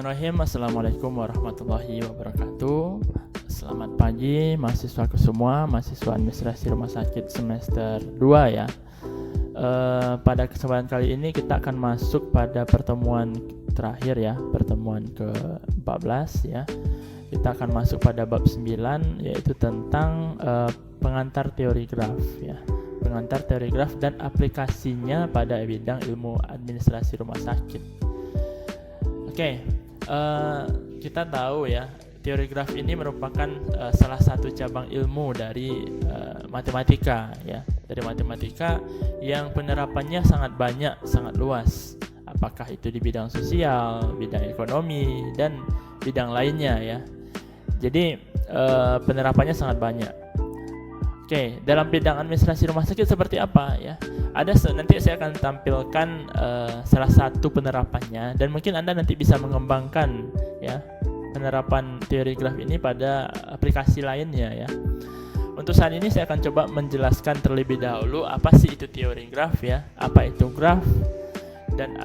Bismillahirrahmanirrahim. Assalamualaikum warahmatullahi wabarakatuh. Selamat pagi mahasiswaku semua, mahasiswa administrasi rumah sakit semester 2 ya. Pada kesempatan kali ini kita akan masuk pada pertemuan terakhir ya, pertemuan ke-14 ya. Kita akan masuk pada bab 9, yaitu tentang pengantar teori graf ya. Pengantar teori graf dan aplikasinya pada bidang ilmu administrasi rumah sakit. Oke, kita tahu ya, teori graf ini merupakan salah satu cabang ilmu dari matematika ya, dari matematika yang penerapannya sangat banyak, sangat luas. Apakah itu di bidang sosial, bidang ekonomi, dan bidang lainnya ya. Jadi penerapannya sangat banyak. Oke, dalam bidang administrasi rumah sakit seperti apa ya? Nanti saya akan tampilkan salah satu penerapannya, dan mungkin Anda nanti bisa mengembangkan ya penerapan teori graf ini pada aplikasi lainnya ya. Untuk saat ini saya akan coba menjelaskan terlebih dahulu apa sih itu teori graf ya, apa itu graf, dan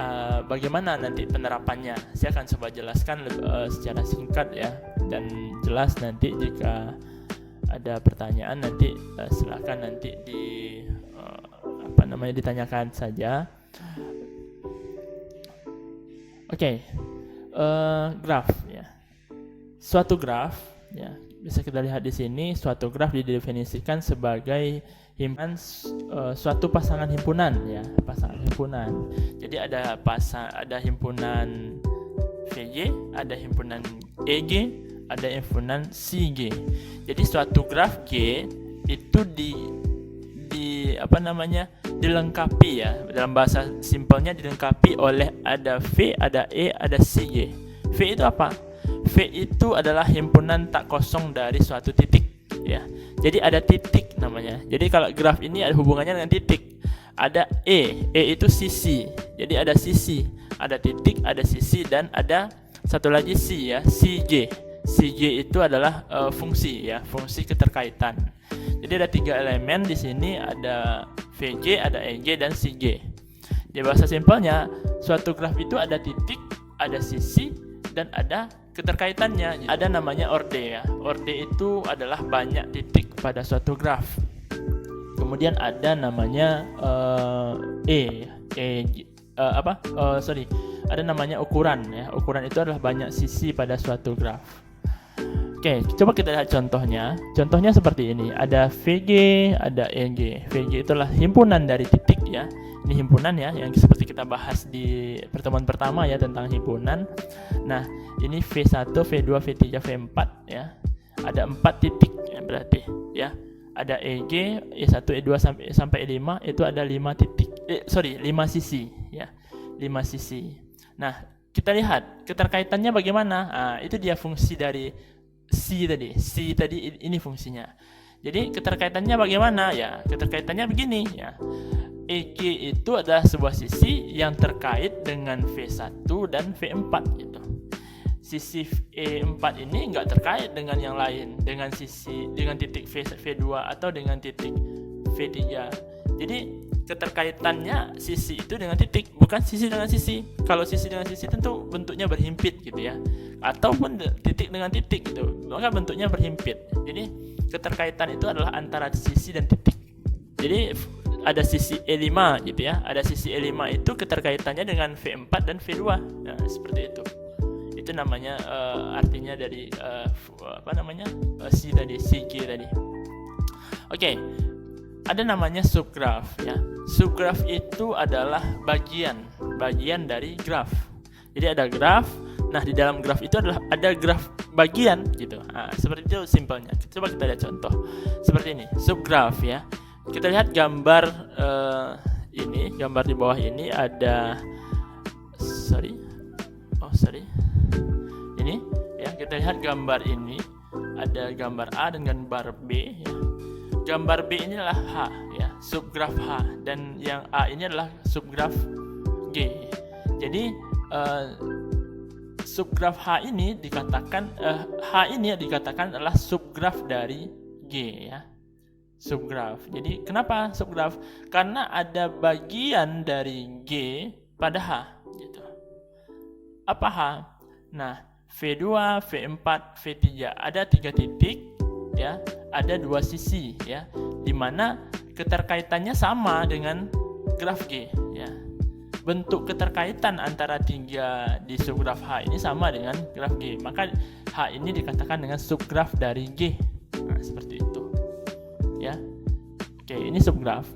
bagaimana nanti penerapannya. Saya akan coba jelaskan secara singkat ya dan jelas. Nanti jika ada pertanyaan nanti silakan nanti ditanyakan saja. Oke, graf ya. Suatu graf ya, bisa kita lihat di sini. Suatu graf didefinisikan sebagai himpunan suatu pasangan himpunan ya, pasangan himpunan. Jadi ada himpunan VG, ada himpunan EG, ada himpunan CG. Jadi suatu graf G itu dilengkapi ya, dalam bahasa simpelnya dilengkapi oleh ada V, ada E, ada CG. V itu apa? V itu adalah himpunan tak kosong dari suatu titik ya. Jadi ada titik namanya. Jadi kalau graf ini ada hubungannya dengan titik. Ada E itu sisi. Jadi ada sisi, ada titik, ada sisi, dan ada satu lagi C ya, CG. CG itu adalah fungsi ya, fungsi keterkaitan. Jadi ada 3 elemen di sini, ada VG, ada EG, dan CG. Di bahasa simpelnya, suatu graf itu ada titik, ada sisi, dan ada keterkaitannya. Ada namanya orde ya. Orde itu adalah banyak titik pada suatu graf. Kemudian ada namanya ada namanya ukuran ya. Ukuran itu adalah banyak sisi pada suatu graf. Oke, coba kita lihat contohnya. Contohnya seperti ini. Ada VG, ada EG. VG itulah himpunan dari titik ya. Ini himpunan ya, yang seperti kita bahas di pertemuan pertama ya tentang himpunan. Nah, ini V1, V2, V3, V4 ya. Ada 4 titik ya berarti ya. Ada EG, E1, E2 sampai E5 itu ada 5 titik. 5 sisi ya. 5 sisi. Nah, kita lihat keterkaitannya bagaimana. Nah, itu dia fungsi dari C tadi ini fungsinya. Jadi keterkaitannya bagaimana ya? Keterkaitannya begini ya. EG itu adalah sebuah sisi yang terkait dengan V1 dan V4 gitu. Sisi E4 ini enggak terkait dengan yang lain, dengan titik V2 atau dengan titik V3. Jadi keterkaitannya sisi itu dengan titik, bukan sisi dengan sisi. Kalau sisi dengan sisi tentu bentuknya berhimpit gitu ya, ataupun titik dengan titik gitu, maka bentuknya berhimpit. Jadi keterkaitan itu adalah antara sisi dan titik. Jadi ada sisi E5 gitu ya, ada sisi E5 itu keterkaitannya dengan V4 dan V2. Nah, seperti itu. Itu namanya artinya dari C tadi, CG tadi. Oke. Ada namanya subgraf ya. Subgraf itu adalah bagian dari graf. Jadi ada graf. Nah, di dalam graf itu ada graf bagian gitu. Nah, seperti itu simpelnya. Coba kita lihat contoh. Seperti ini, subgraf ya. Kita lihat gambar ini, gambar di bawah ini ada Ini ya, kita lihat gambar ini ada gambar A dan gambar B ya. Gambar B ini adalah H ya, subgraf H, dan yang A ini adalah subgraf G. Jadi subgraf H ini dikatakan adalah subgraf dari G ya. Subgraf. Jadi kenapa subgraf? Karena ada bagian dari G pada H gitu. Apa H? Nah, V2, V4, V3 ada 3 titik ya, ada 2 sisi ya, dimana keterkaitannya sama dengan graf G ya. Bentuk keterkaitan antara 3 di subgraf H ini sama dengan graf G, maka H ini dikatakan dengan subgraf dari G. Nah, seperti itu ya. Oke, ini subgraf.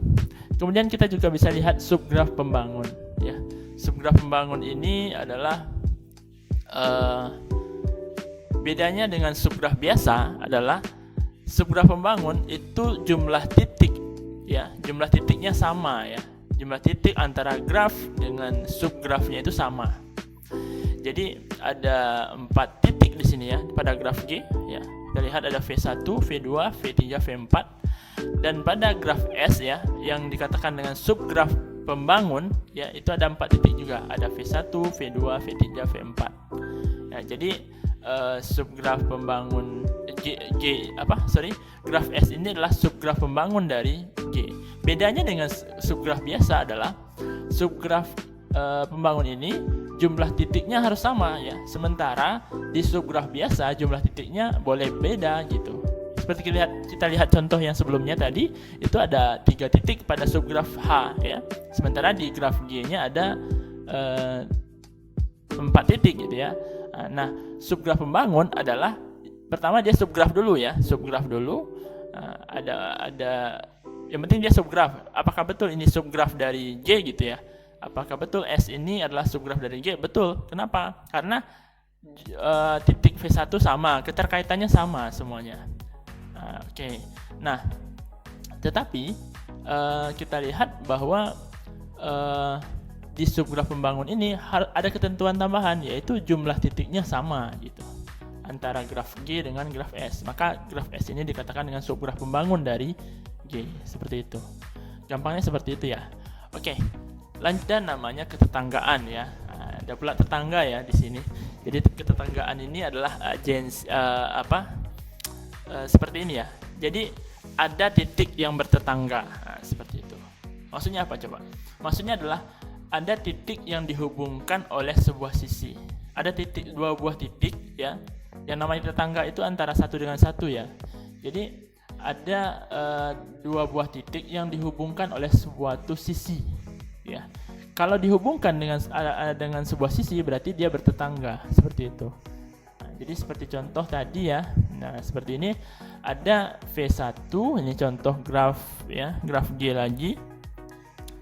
Kemudian kita juga bisa lihat subgraf pembangun ya. Subgraf pembangun ini adalah bedanya dengan subgraf biasa adalah subgraf pembangun itu jumlah titik ya, jumlah titiknya sama ya. Jumlah titik antara graf dengan subgrafnya itu sama. Jadi ada 4 titik di sini ya pada graf G ya. Kita lihat ada V1, V2, V3, V4. Dan pada graf S ya yang dikatakan dengan subgraf pembangun ya, itu ada 4 titik juga. Ada V1, V2, V3, V4. Ya, jadi subgraf pembangun graf S ini adalah subgraf pembangun dari G. Bedanya dengan subgraf biasa adalah subgraf pembangun ini jumlah titiknya harus sama ya. Sementara di subgraf biasa jumlah titiknya boleh beda gitu. Seperti kita lihat contoh yang sebelumnya tadi, itu ada 3 titik pada subgraf H ya. Sementara di graf G-nya ada 4 titik gitu ya. Nah, subgraf pembangun adalah pertama dia subgraf dulu ya, subgraf dulu. Ada yang penting dia subgraf. Apakah betul ini subgraf dari G gitu ya? Apakah betul S ini adalah subgraf dari G? Betul. Kenapa? Karena titik V1 sama, keterkaitannya sama semuanya. Oke. Nah, tetapi kita lihat bahwa di subgraf pembangun ini ada ketentuan tambahan, yaitu jumlah titiknya sama gitu antara graf G dengan graf S. Maka graf S ini dikatakan dengan subgraf pembangun dari G, seperti itu. Gampangnya seperti itu ya. Oke, lanjut, namanya ketetanggaan ya. Ada pula tetangga ya di sini. Jadi ketetanggaan ini adalah seperti ini ya. Jadi ada titik yang bertetangga, seperti itu. Maksudnya apa coba? Maksudnya adalah ada titik yang dihubungkan oleh sebuah sisi. Ada dua buah titik ya. Yang namanya tetangga itu antara satu dengan satu ya. Jadi ada 2 buah titik yang dihubungkan oleh suatu sisi ya. Kalau dihubungkan dengan sebuah sisi berarti dia bertetangga, seperti itu. Nah, jadi seperti contoh tadi ya. Nah, seperti ini ada V1, ini contoh graf ya, graf G lagi.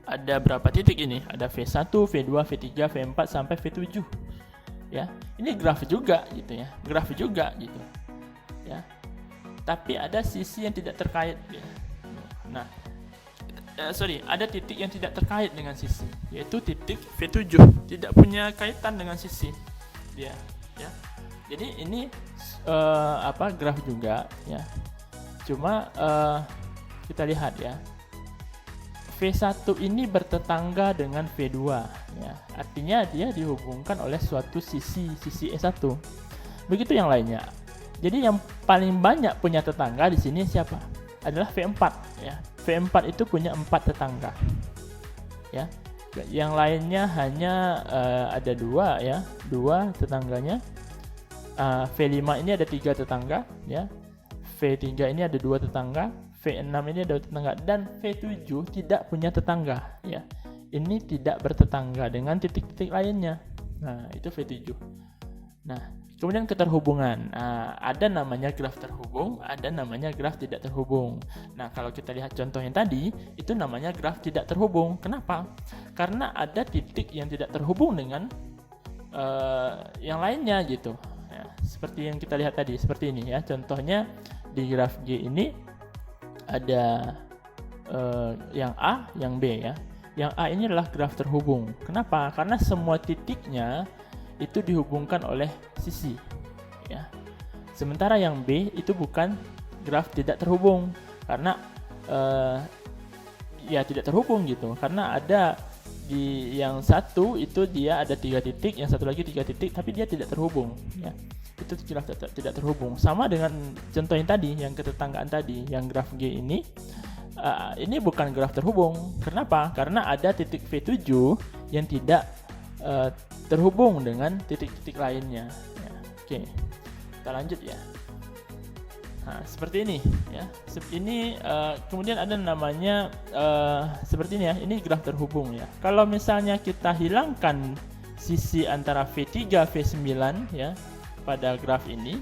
Ada berapa titik ini? Ada V1, V2, V3, V4 sampai V7. Ya. Ini graf juga gitu ya. Graf juga gitu. Ya. Tapi ada sisi yang tidak terkait ya. Nah, ada titik yang tidak terkait dengan sisi, yaitu titik V7, tidak punya kaitan dengan sisi dia ya. Jadi ini graf juga ya. Cuma kita lihat ya. V1 ini bertetangga dengan V2 ya. Artinya dia dihubungkan oleh suatu sisi E1. Begitu yang lainnya. Jadi yang paling banyak punya tetangga di sini siapa? Adalah V4 ya. V4 itu punya 4 tetangga. Ya. Yang lainnya hanya ada 2 ya, 2 tetangganya. V5 ini ada 3 tetangga ya. V3 ini ada 2 tetangga, V6 ini ada 2 tetangga, dan V7 tidak punya tetangga ya. Ini tidak bertetangga dengan titik-titik lainnya. Nah, itu V7. Nah, kemudian keterhubungan. Ada namanya graf terhubung, ada namanya graf tidak terhubung. Nah, kalau kita lihat contoh yang tadi, itu namanya graf tidak terhubung. Kenapa? Karena ada titik yang tidak terhubung dengan yang lainnya gitu. Ya, seperti yang kita lihat tadi, seperti ini ya. Contohnya di graf G ini ada yang A, yang B ya. Yang A ini adalah graf terhubung. Kenapa? Karena semua titiknya itu dihubungkan oleh sisi ya. Sementara yang B itu bukan graf tidak terhubung, karena ya tidak terhubung gitu, karena ada di yang satu itu dia ada 3 titik, yang satu lagi 3 titik, tapi dia tidak terhubung ya. Itu graf tidak terhubung. Sama dengan contoh yang tadi, yang ketetanggaan tadi, yang graf G ini bukan graf terhubung. Kenapa? Karena ada titik V7 yang tidak terhubung dengan titik-titik lainnya. Ya, oke, kita lanjut ya. Nah, seperti ini ya. Ini kemudian ada namanya seperti ini ya. Ini graf terhubung ya. Kalau misalnya kita hilangkan sisi antara V3 V9 ya pada graf ini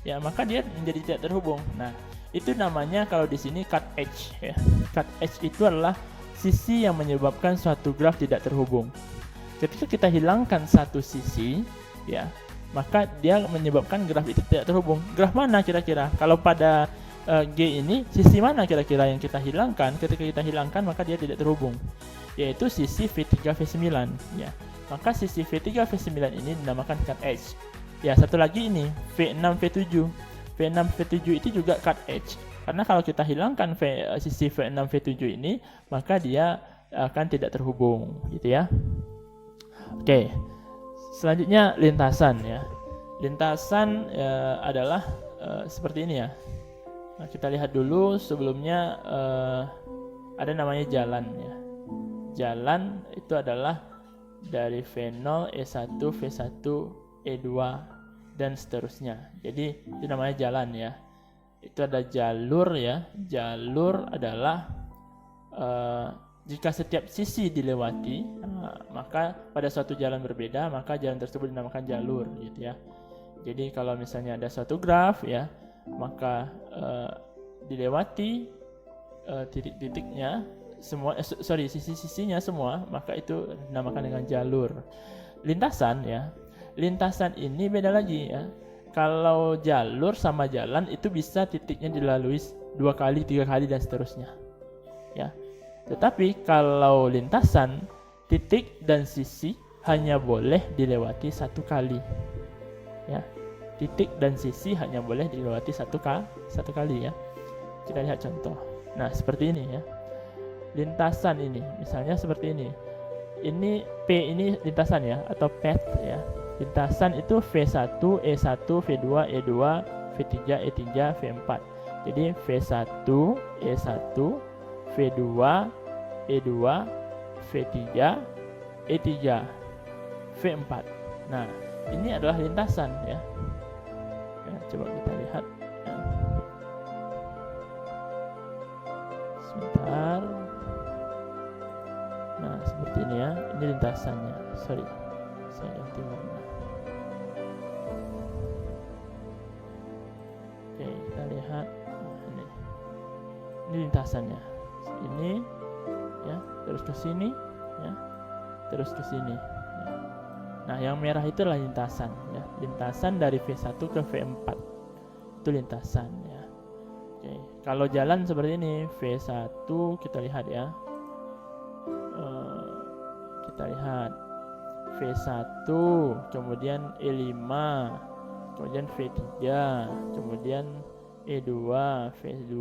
ya, maka dia menjadi tidak terhubung. Nah, itu namanya kalau di sini cut edge ya. Cut edge itu adalah sisi yang menyebabkan suatu graf tidak terhubung. Ketika kita hilangkan satu sisi ya, maka dia menyebabkan graf itu tidak terhubung. Graf mana kira-kira? Kalau pada G ini, sisi mana kira-kira yang kita hilangkan? Ketika kita hilangkan, maka dia tidak terhubung, yaitu sisi V3 V9 ya. Maka sisi V3 V9 ini dinamakan cut edge. Ya, satu lagi ini V6 V7. V6 V7 itu juga cut edge. Karena kalau kita hilangkan sisi V6 V7 ini, maka dia akan tidak terhubung gitu ya. Oke. Selanjutnya lintasan ya. Lintasan adalah seperti ini ya. Nah, kita lihat dulu sebelumnya ada namanya jalan ya. Jalan itu adalah dari V0, E1, V1, E2 dan seterusnya. Jadi itu namanya jalan ya. Itu ada jalur ya. Jalur adalah jika setiap sisi dilewati, maka pada suatu jalan berbeda, maka jalan tersebut dinamakan jalur gitu ya. Jadi kalau misalnya ada suatu graf ya, maka dilewati titik-titiknya semua, sisi-sisinya semua, maka itu dinamakan dengan jalur. Lintasan ya, lintasan ini beda lagi ya. Kalau jalur sama jalan itu bisa titiknya dilalui 2 kali, 3 kali dan seterusnya ya. Tetapi kalau lintasan, titik dan sisi hanya boleh dilewati 1 kali ya. Titik dan sisi hanya boleh dilewati satu kali ya. Kita lihat contoh. Nah, seperti ini ya. Lintasan ini, misalnya seperti ini. Ini P ini lintasan ya, atau path ya. Lintasan itu V1, E1, V2, E2, V3, E3, V4. Jadi V1, E1, V2, E2, V3, E3, V4. Nah, ini adalah lintasan ya. Coba kita lihat ya. Sebentar. Nah, seperti ini ya. Ini lintasannya. Sorry, saya ganti warna. Oke, kita lihat. Nah, ini lintasannya. Ini ya, terus ke sini ya, terus ke sini ya. Nah, yang merah itu adalah lintasan ya. Lintasan dari V1 ke V4 itu lintasan ya. Oke, kalau jalan seperti ini, V1 kita lihat ya. Kita lihat V1, kemudian E5, kemudian V3, kemudian E2, V2,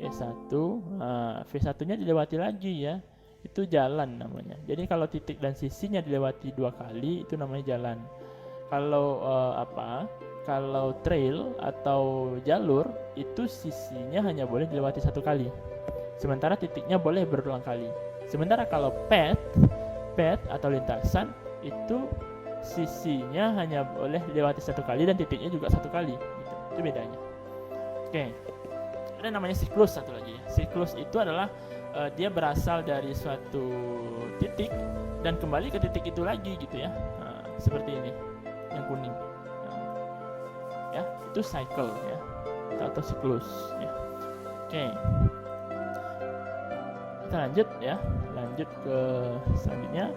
E1, V1-nya dilewati lagi ya. Itu jalan namanya. Jadi kalau titik dan sisinya dilewati 2 kali, itu namanya jalan. Kalau kalau trail atau jalur, itu sisinya hanya boleh dilewati 1 kali. Sementara titiknya boleh berulang kali. Sementara kalau path atau lintasan, itu sisinya hanya boleh dilewati 1 kali dan titiknya juga 1 kali gitu. Itu bedanya. Oke. Ada namanya siklus satu lagi ya. Siklus itu adalah dia berasal dari suatu titik dan kembali ke titik itu lagi gitu ya. Nah, seperti ini yang kuning. Nah, ya, itu cycle ya, atau siklus ya. Oke. Kita lanjut ya. Lanjut ke selanjutnya.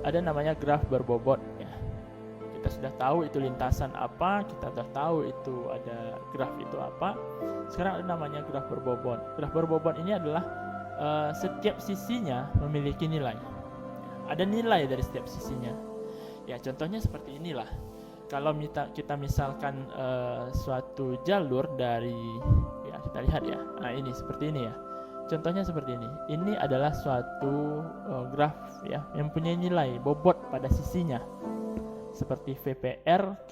Ada namanya graf berbobot ya. Kita sudah tahu itu lintasan apa, kita sudah tahu itu ada graf itu apa. Sekarang ada namanya graf berbobot. Graf berbobot ini adalah setiap sisinya memiliki nilai. Ada nilai dari setiap sisinya. Ya, contohnya seperti inilah. Kalau kita misalkan suatu jalur dari, ya kita lihat ya. Nah, ini seperti ini ya. Contohnya seperti ini. Ini adalah suatu graf ya yang punya nilai bobot pada sisinya. Seperti VPR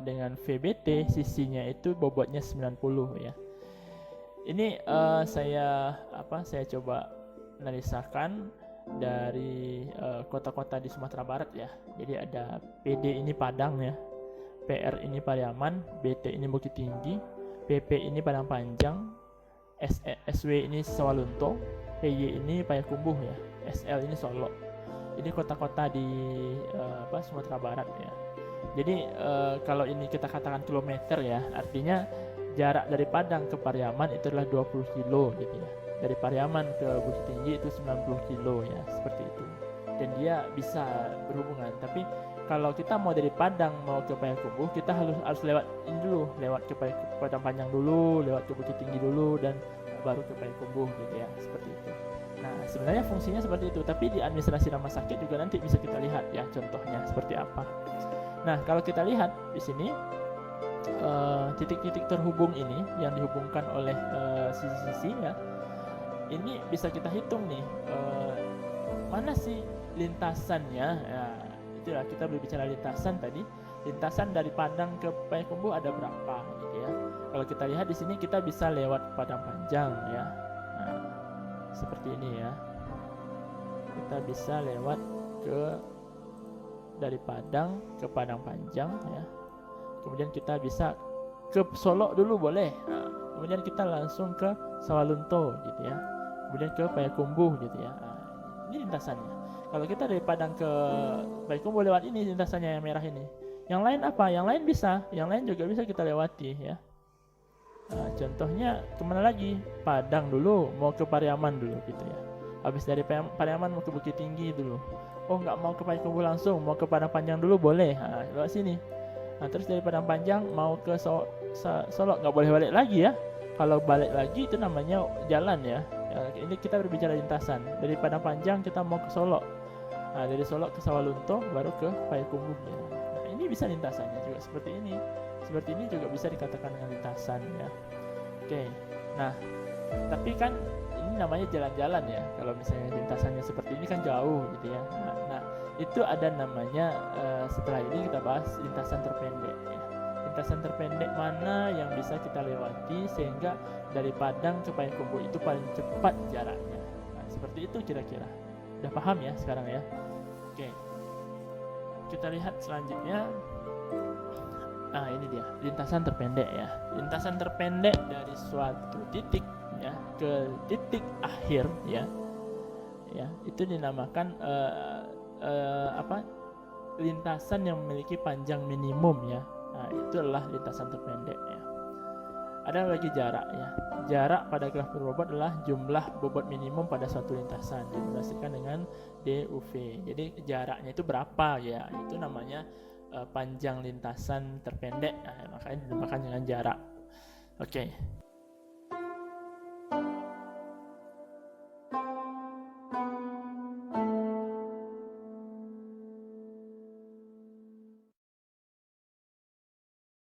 dengan VBT, sisinya itu bobotnya 90 ya. Ini saya coba analisakan dari kota-kota di Sumatera Barat ya. Jadi ada PD ini Padang ya, PR ini Pariaman, BT ini Bukit Tinggi, PP ini Padang Panjang, SW ini Sawalunto, PY ini Payakumbuh ya, SL ini Solo. Ini kota-kota di Sumatera Barat ya. Jadi kalau ini kita katakan kilometer ya, artinya jarak dari Padang ke Pariaman itu adalah 20 kilo gitu ya. Dari Pariaman ke Bukit Tinggi itu 90 kilo ya, seperti itu. Dan dia bisa berhubungan. Tapi kalau kita mau dari Padang mau ke Payakumbuh, kita harus lewat ini dulu, lewat ke Padang Panjang dulu, lewat ke Bukit Tinggi dulu, dan baru ke Payakumbuh gitu ya, seperti itu. Nah, sebenarnya fungsinya seperti itu, tapi di administrasi rumah sakit juga nanti bisa kita lihat ya contohnya seperti apa. Nah, kalau kita lihat di sini titik-titik terhubung ini yang dihubungkan oleh sisi-sisi ya, ini bisa kita hitung nih mana sih lintasannya ya. Itulah kita berbicara lintasan tadi. Lintasan dari Padang ke Payakumbuh ada berapa gitu ya. Kalau kita lihat di sini kita bisa lewat Padang Panjang ya. Nah, seperti ini ya. Kita bisa lewat dari Padang ke Padang Panjang ya. Kemudian kita bisa ke Solo dulu boleh. Nah, kemudian kita langsung ke Sawalunto gitu ya. Kemudian ke Payakumbuh gitu ya. Nah, ini lintasannya. Kalau kita dari Padang ke Payakumbuh lewat ini lintasannya yang merah ini. Yang lain apa? Yang lain bisa. Yang lain juga bisa kita lewati ya. Nah, contohnya kemana lagi? Padang dulu, mau ke Pariaman dulu gitu ya. Habis dari Pariaman mau ke Bukit Tinggi dulu. Oh, nggak mau ke Payakumbuh langsung, mau ke Padang Panjang dulu boleh. Nah, lewat sini. Nah, terus dari Padang Panjang mau ke Solo, nggak boleh balik lagi ya. Kalau balik lagi itu namanya jalan ya. Ini kita berbicara lintasan. Dari Padang Panjang kita mau ke Solo. Nah, dari Solo ke Sawalunto baru ke Payakumbuh ya. Nah, ini bisa lintasannya juga seperti ini. Seperti ini juga bisa dikatakan dengan lintasan ya. Oke. Nah, tapi kan ini namanya jalan-jalan ya. Kalau misalnya lintasannya seperti ini kan jauh gitu ya. Nah, itu ada namanya setelah ini kita bahas lintasan terpendek ya. Lintasan terpendek mana yang bisa kita lewati sehingga dari Padang ke Payakumbuh itu paling cepat jaraknya. Nah, seperti itu kira-kira. Udah paham ya sekarang ya? Oke. Kita lihat selanjutnya. Nah, ini dia, lintasan terpendek ya. Lintasan terpendek dari suatu titik ya ke titik akhir ya. Ya, itu dinamakan lintasan yang memiliki panjang minimum ya. Nah, itu adalah lintasan terpendek ya. Ada lagi jarak ya. Jarak pada graf berbobot adalah jumlah bobot minimum pada suatu lintasan dibandingkan dengan DUV. Jadi jaraknya itu berapa ya? Itu namanya panjang lintasan terpendek. Nah, makanya dinamakan dengan jarak. Oke.